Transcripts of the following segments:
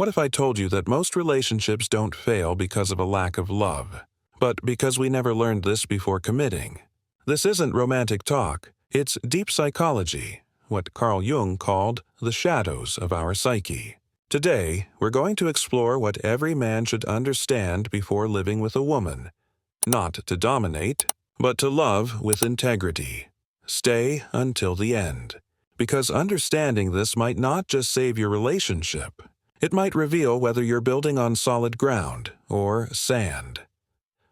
What if I told you that most relationships don't fail because of a lack of love, but because we never learned this before committing? This isn't romantic talk, it's deep psychology, what Carl Jung called the shadows of our psyche. Today, we're going to explore what every man should understand before living with a woman. Not to dominate, but to love with integrity. Stay until the end. Because understanding this might not just save your relationship, it might reveal whether you're building on solid ground or sand.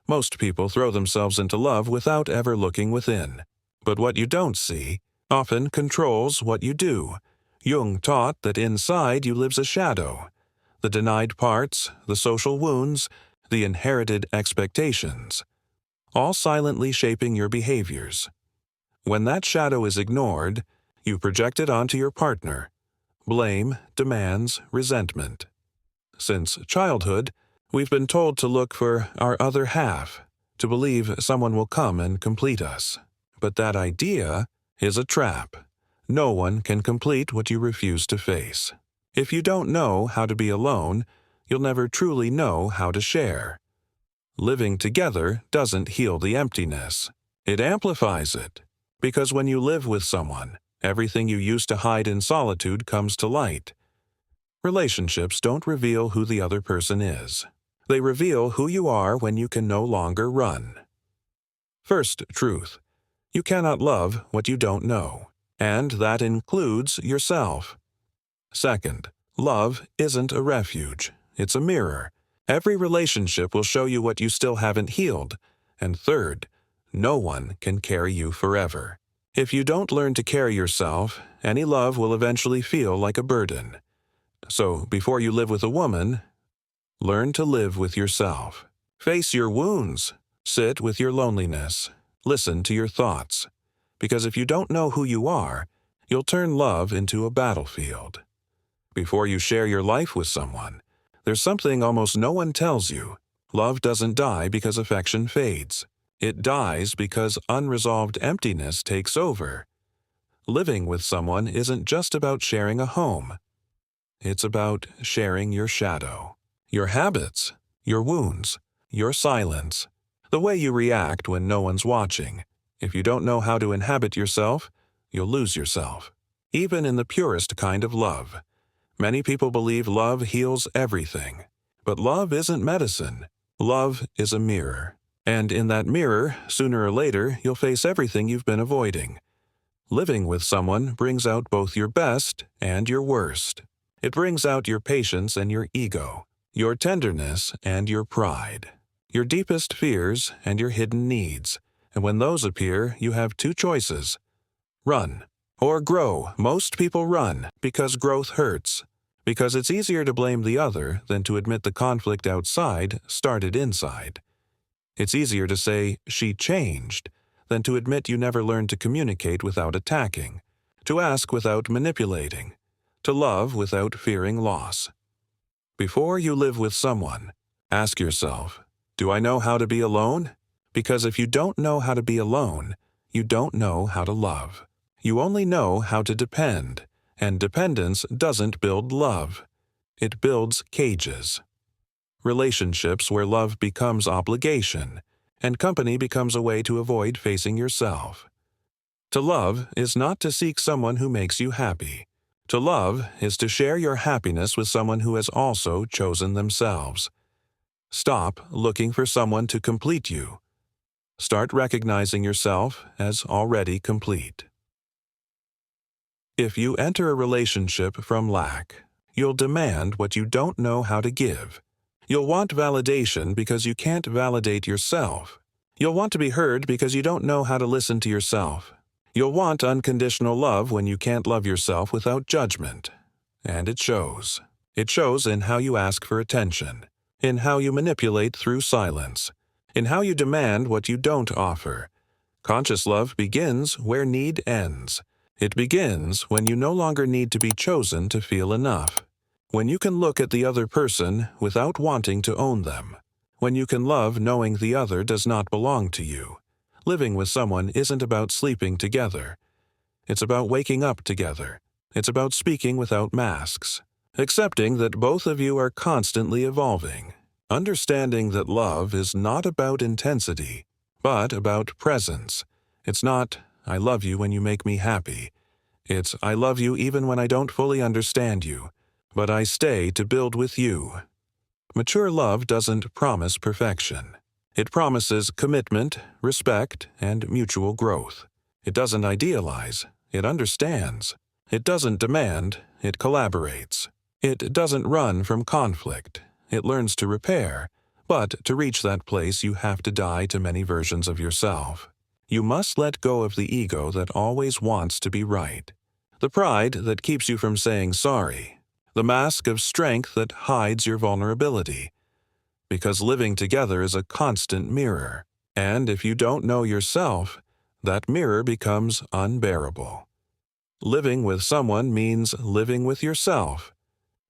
Most people throw themselves into love without ever looking within. But what you don't see often controls what you do. Jung taught that inside you lives a shadow. The denied parts, the social wounds, the inherited expectations, all silently shaping your behaviors. When that shadow is ignored, you project it onto your partner. Blame, demands, resentment. Since childhood, we've been told to look for our other half, to believe someone will come and complete us. But that idea is a trap. No one can complete what you refuse to face. If you don't know how to be alone, you'll never truly know how to share. Living together doesn't heal the emptiness. It amplifies it. Because when you live with someone, everything you used to hide in solitude comes to light. Relationships don't reveal who the other person is. They reveal who you are when you can no longer run. First truth: you cannot love what you don't know, and that includes yourself. Second, love isn't a refuge, it's a mirror. Every relationship will show you what you still haven't healed. And third, no one can carry you forever. If you don't learn to carry yourself, any love will eventually feel like a burden. So, before you live with a woman, learn to live with yourself. Face your wounds. Sit with your loneliness. Listen to your thoughts. Because if you don't know who you are, you'll turn love into a battlefield. Before you share your life with someone, there's something almost no one tells you. Love doesn't die because affection fades. It dies because unresolved emptiness takes over. Living with someone isn't just about sharing a home. It's about sharing your shadow, your habits, your wounds, your silence, the way you react when no one's watching. If you don't know how to inhabit yourself, you'll lose yourself. Even in the purest kind of love. Many people believe love heals everything. But love isn't medicine. Love is a mirror. And in that mirror, sooner or later, you'll face everything you've been avoiding. Living with someone brings out both your best and your worst. It brings out your patience and your ego, your tenderness and your pride, your deepest fears and your hidden needs. And when those appear, you have two choices: run or grow. Most people run because growth hurts, because it's easier to blame the other than to admit the conflict outside started inside. It's easier to say, "she changed," than to admit you never learned to communicate without attacking, to ask without manipulating, to love without fearing loss. Before you live with someone, ask yourself, do I know how to be alone? Because if you don't know how to be alone, you don't know how to love. You only know how to depend, and dependence doesn't build love. It builds cages. Relationships where love becomes obligation, and company becomes a way to avoid facing yourself. To love is not to seek someone who makes you happy. To love is to share your happiness with someone who has also chosen themselves. Stop looking for someone to complete you. Start recognizing yourself as already complete. If you enter a relationship from lack, you'll demand what you don't know how to give. You'll want validation because you can't validate yourself. You'll want to be heard because you don't know how to listen to yourself. You'll want unconditional love when you can't love yourself without judgment. And it shows. It shows in how you ask for attention, in how you manipulate through silence, in how you demand what you don't offer. Conscious love begins where need ends. It begins when you no longer need to be chosen to feel enough. When you can look at the other person without wanting to own them. When you can love knowing the other does not belong to you. Living with someone isn't about sleeping together. It's about waking up together. It's about speaking without masks. Accepting that both of you are constantly evolving. Understanding that love is not about intensity, but about presence. It's not, I love you when you make me happy. It's, I love you even when I don't fully understand you, but I stay to build with you. Mature love doesn't promise perfection. It promises commitment, respect, and mutual growth. It doesn't idealize, it understands. It doesn't demand, it collaborates. It doesn't run from conflict, it learns to repair. But to reach that place, you have to die to many versions of yourself. You must let go of the ego that always wants to be right, the pride that keeps you from saying sorry, the mask of strength that hides your vulnerability. Because living together is a constant mirror, and if you don't know yourself, that mirror becomes unbearable. Living with someone means living with yourself,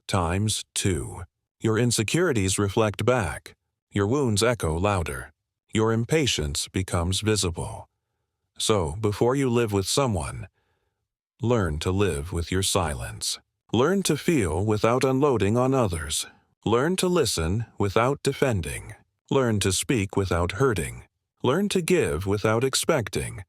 times 2. Your insecurities reflect back, your wounds echo louder, your impatience becomes visible. So, before you live with someone, learn to live with your silence. Learn to feel without unloading on others. Learn to listen without defending. Learn to speak without hurting. Learn to give without expecting.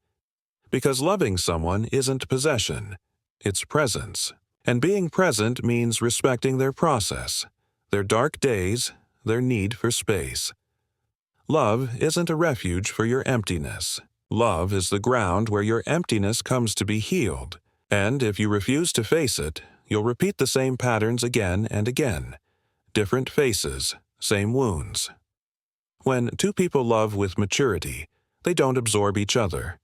Because loving someone isn't possession, it's presence. And being present means respecting their process, their dark days, their need for space. Love isn't a refuge for your emptiness. Love is the ground where your emptiness comes to be healed. And if you refuse to face it, you'll repeat the same patterns again and again. Different faces, same wounds. When two people love with maturity, they don't absorb each other.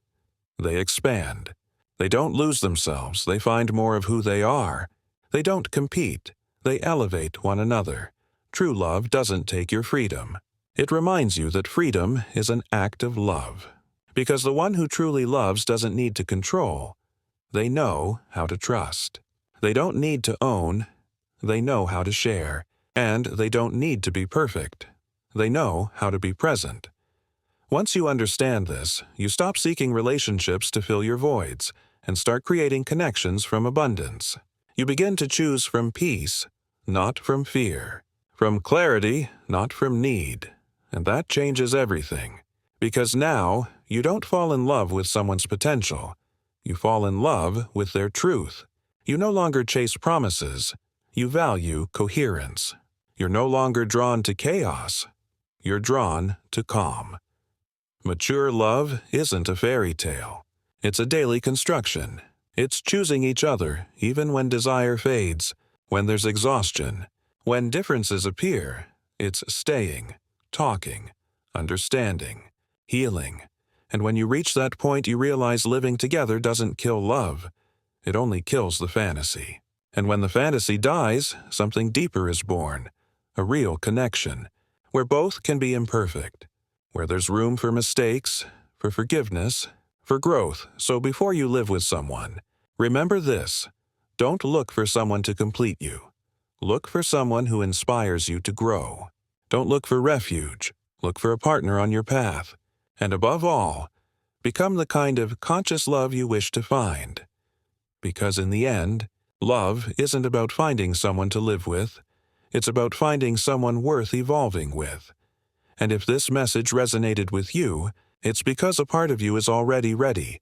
They expand. They don't lose themselves, they find more of who they are. They don't compete, they elevate one another. True love doesn't take your freedom. It reminds you that freedom is an act of love. Because the one who truly loves doesn't need to control. They know how to trust. They don't need to own. They know how to share. And they don't need to be perfect. They know how to be present. Once you understand this, you stop seeking relationships to fill your voids and start creating connections from abundance. You begin to choose from peace, not from fear, from clarity, not from need. And that changes everything. Because now, you don't fall in love with someone's potential. You fall in love with their truth. You no longer chase promises. You value coherence. You're no longer drawn to chaos. You're drawn to calm. Mature love isn't a fairy tale. It's a daily construction. It's choosing each other even when desire fades, when there's exhaustion, when differences appear. It's staying, talking, understanding, healing. And when you reach that point, you realize living together doesn't kill love. It only kills the fantasy. And when the fantasy dies, something deeper is born, a real connection, where both can be imperfect, where there's room for mistakes, for forgiveness, for growth. So before you live with someone, remember this: don't look for someone to complete you. Look for someone who inspires you to grow. Don't look for refuge. Look for a partner on your path. And above all, become the kind of conscious love you wish to find. Because in the end, love isn't about finding someone to live with. It's about finding someone worth evolving with. And if this message resonated with you, it's because a part of you is already ready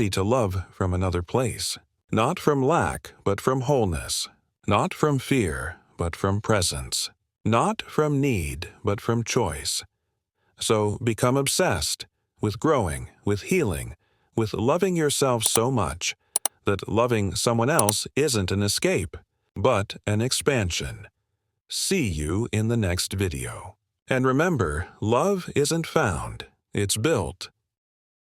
to love from another place. Not from lack, but from wholeness. Not from fear, but from presence. Not from need, but from choice. So become obsessed with growing, with healing, with loving yourself so much that loving someone else isn't an escape, but an expansion. See you in the next video. And remember, love isn't found, it's built.